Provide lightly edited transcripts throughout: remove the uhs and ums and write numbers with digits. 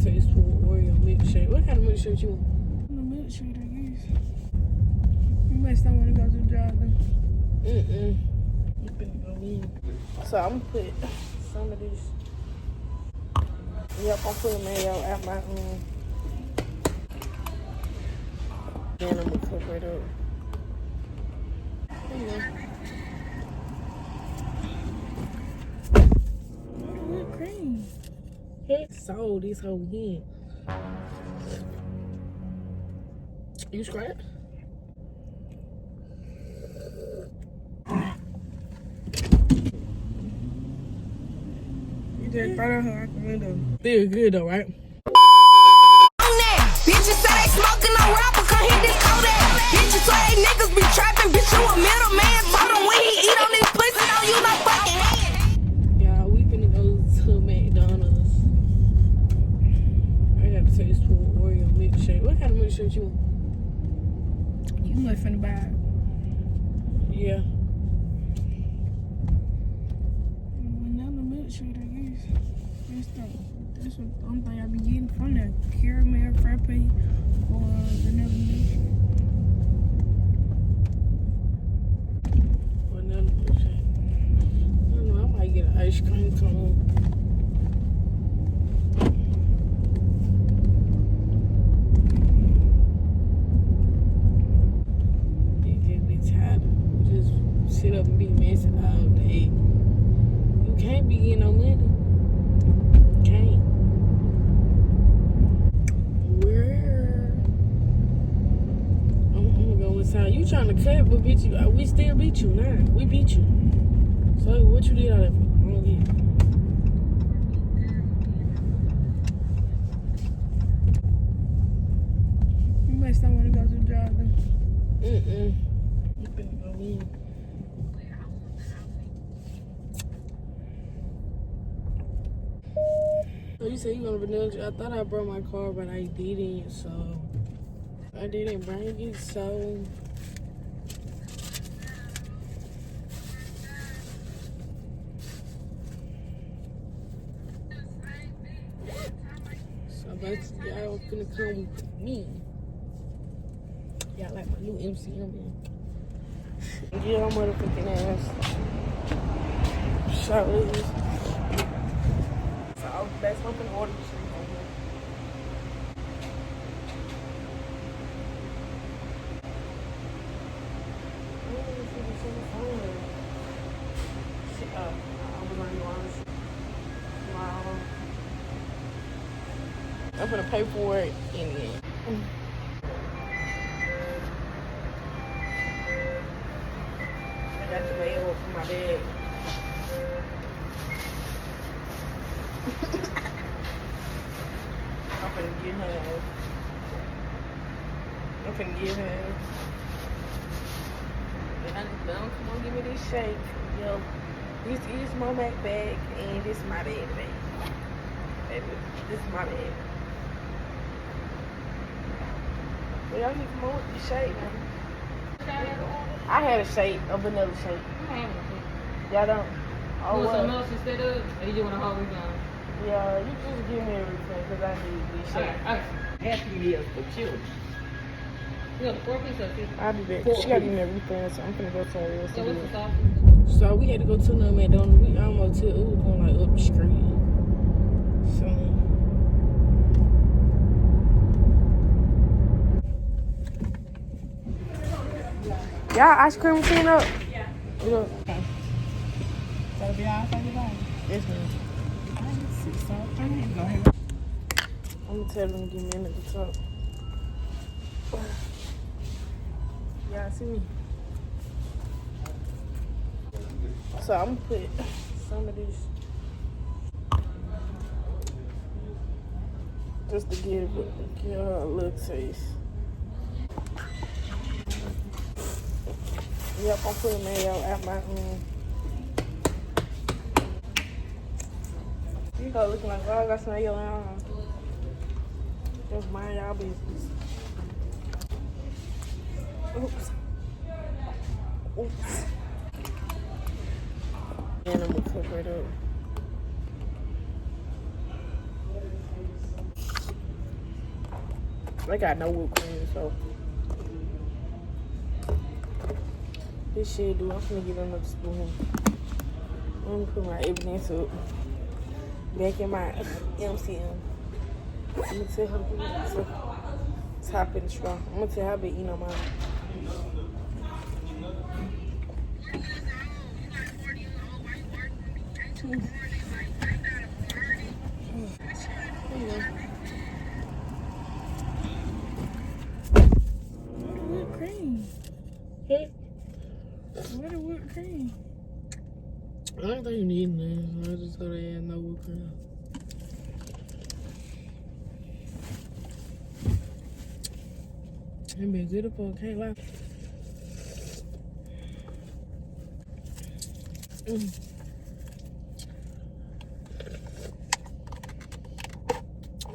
taste for Oreo milkshake. What kind of milkshake you want? The milkshake, I guess. You must not want to go to the drive-thru. I'm finna go in. So I'm gonna put some of this. Yep, I'm putting mayo at my then I'm gonna cook it up. Whipped cream. Heck so this whole weekend. You scratch? You just throw that her out the window. Feel good though, right? Bitches say they smoking no rapper, come hit this Kodak. Bitches say they niggas be trapping, bitch you a middleman. Told him when he eat on this pussy, don't use no fucking hand. Yeah, we finna go to McDonald's. I got to taste for Oreo milkshake. What kind of milkshake you want? You must finna buy it. Yeah. Another milkshake, I guess. That's what the only thing I be getting from there. Caramel frappe or vanilla milkshake. Vanilla milkshake. I don't know, I might get an ice cream cone. You just be tired of just sit up and be messy all day. You can't be getting no money. Can't. I'm gonna go inside. You trying to cut, but bitch, we still beat you now. We beat you. So what you did out of it? I don't get it. You must not want to go to the drive-thru. I'm finna go in. So you said you gonna vanilla? I thought I brought my car, but I didn't. So I didn't bring it. So basically, y'all finna come with me. Y'all like my new MCM. Yeah, I'm motherfucking ass. So it is. So that's what I'm gonna order this shit over here. I'm gonna pay for it in the end. I got the mayo for my bed. I'm finna get her. Don't come on, give me this shake. Yo, this is my Mac bag, and this is my bed bag. Baby, this is my bag. Well, y'all need to come on with this shake now. I had a shake, a vanilla shake. Y'all don't? Oh, you want something else instead of? Or you just want a whole weekend? Yeah, you just give me everything because I need this shake. Happy meals for children. You got 4 pieces of it. I'll be back. She got to give me everything, so I'm gonna go somewhere else. So what's the sauce? So we had to go to the McDonald. We almost to it was going like up the street. So y'all ice cream machine up? Yeah. Okay. That'll be all for you. Yes, ma'am. Go ahead. I'm gonna tell them to give me in at the top. Y'all see me? So I'm gonna put some of this just to give her a little taste. Yep, I'm putting mayo at my You go looking like, oh, I got some mayo on. Just mind y'all business. Oops. And I'm gonna cook it up. I got no whipped cream, so this shit do. I'm gonna get another spoon. I'm gonna put my evidence up back in my MCM. I'm gonna tell her to put it to top in the straw. I'm gonna tell her I've been eating on mine. Whipped cream. Hey, What a whipped cream. I don't think you need none. I just thought they had no whipped cream. It been good up on, can't lie.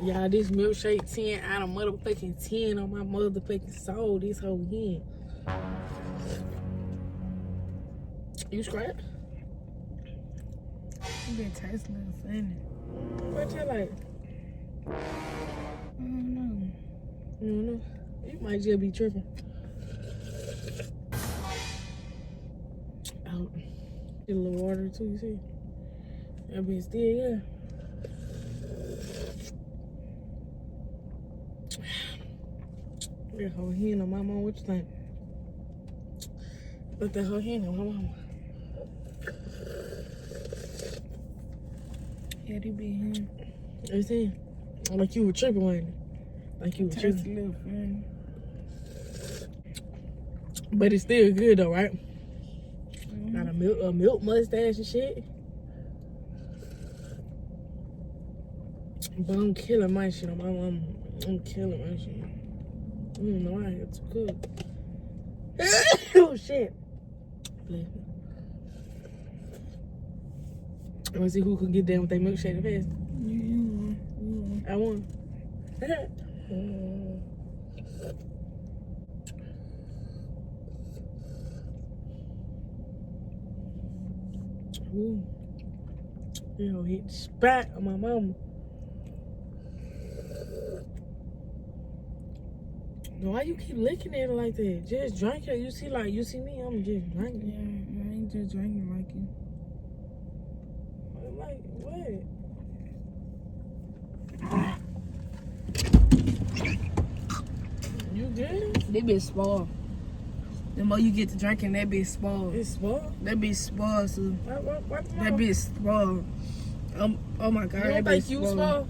Y'all, this milkshake 10 out of motherfucking 10 on my motherfucking soul. This whole hen. You scratch? It been tasting a little funny. What you like? I don't know. You don't know? You might just be tripping. Oh, get a little water too, you see? That bitch still, yeah. That whole hen on my mama, what you think? Put that whole hen on my mama. Yeah, they be here. You see? Like you were tripping, wasn't it? Like you were Tastes a tripping. little funny. But it's still good though, right? Mm-hmm. Got a milk mustache and shit. But I'm killing my shit on my mama. I'm killing my shit. I don't know, I had to cook. Oh shit. Bless me. I want to see who can get down with their milkshake the fast. You I won. Ooh. You know, hit the spot on my mama. Why you keep looking at it like that? Just drink it. You see me, I'm just Yeah, drinking. I ain't just drinking like you. Like, what? You good? They be spoiled. The more you get to drinking, that be spoiled. It's small. That be spoiled, so What that be spoiled. Oh my God, You don't that be think you small?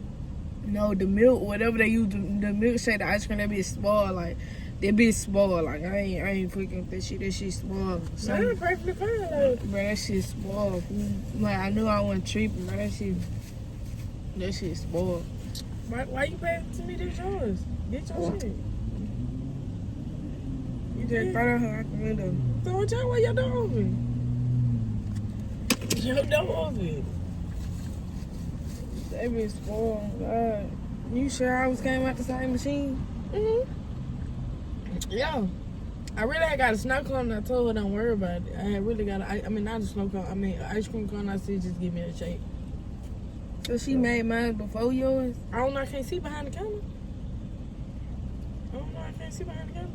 No, the milk, whatever they use, the milkshake, the ice cream, that be spoiled. Like, that be spoiled. Like, I ain't fucking with that shit. That shit spoiled. So, I'm perfectly fine. Like, bro, that shit spoiled. Like, I knew I wasn't tripping, but that shit spoiled. why you pass it to me? That's yours. Get your shit. You just throw her out the window. Don't tell why your door open. Your door open. That be spoiled. God. You sure I was came out the same machine? Mm-hmm. Yeah. I really had got a snow cone and I told her don't worry about it. I had really got not a snow cone, an ice cream cone. I said just give me a shake. So she made mine before yours? I don't know, I can't see behind the counter. I can't see behind the counter.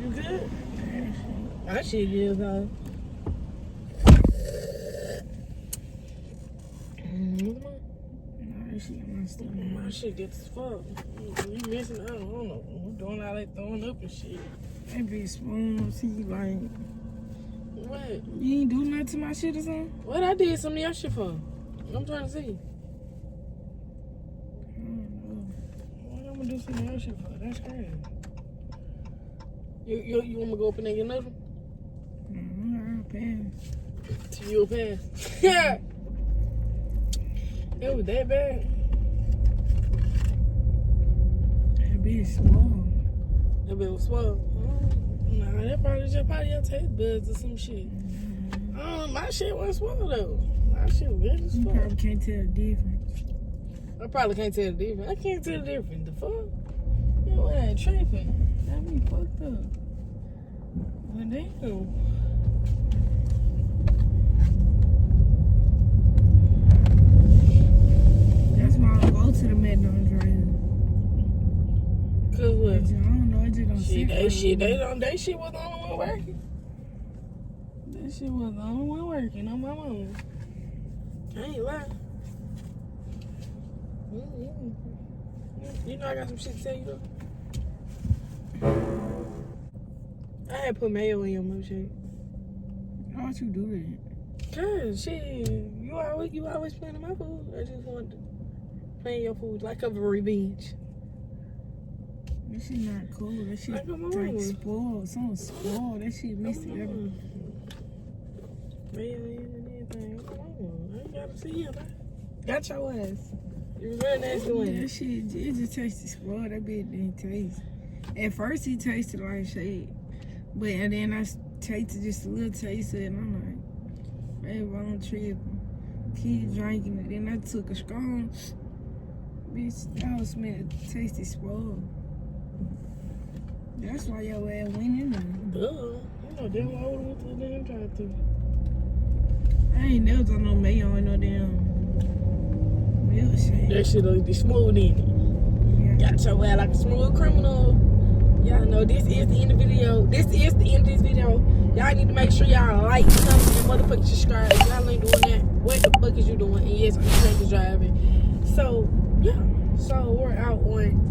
You good? That shit is, huh? Nah, that shit messed up. My shit gets as fuck. You missing out. I don't know. I'm doing all that throwing up and shit. That be spoiled. See, like, What? you ain't do nothing to my shit or something? What I did some of your shit for? I'm trying to see. I don't know. What I'm gonna do some of your shit for? That's crazy. You want me to go up in there and get another one? I'll pass. To you a pass. Yeah. It was that bad. That bitch small. That bitch was swell. Nah, that probably just your taste buds or some shit. My shit wasn't swell though. My shit was good as You fuck. probably can't tell the difference. I probably can't tell the difference. I can't tell the difference. The fuck? Yo, I ain't tripping. That be fucked up. Well, damn. That's why I go to the McDonald drive. Shit, that shit was the only one working. That shit was the only one working on my mama. I ain't lying. You know I got some shit to tell you though. I had put mayo in your milkshake. Why'd you do that? Cause shit, you always playing in my food. I just wanted to play in your food like a revenge. That shit not cool. That shit Like, come like on. spoiled. Something spoiled. That shit missed everything. Mayo and everything. Come on. I ain't gotta see him. Got your ass. You was real nasty one. That shit, it just tasted spoiled. That bitch didn't taste. At first, he tasted like shit. But and then I tasted just a little taste of it, and I'm like, maybe I'm tripping. Keep drinking it. Then I took a strong, bitch, I was smelling tasty spoiled. That's why your ass went in there. Duh. You know damn well I would've went to the damn drive-thru. I ain't never done no mayo in no damn milkshake. That shit look smooth in it. Yeah. Got your ass like a smooth criminal. Y'all know this is the end of the video. This is the end of this video. Y'all need to make sure y'all like, comment, and motherfucking subscribe. If y'all ain't doing that, what the fuck is you doing? And yes, I'm drinking driving. So, yeah. So, we're out on...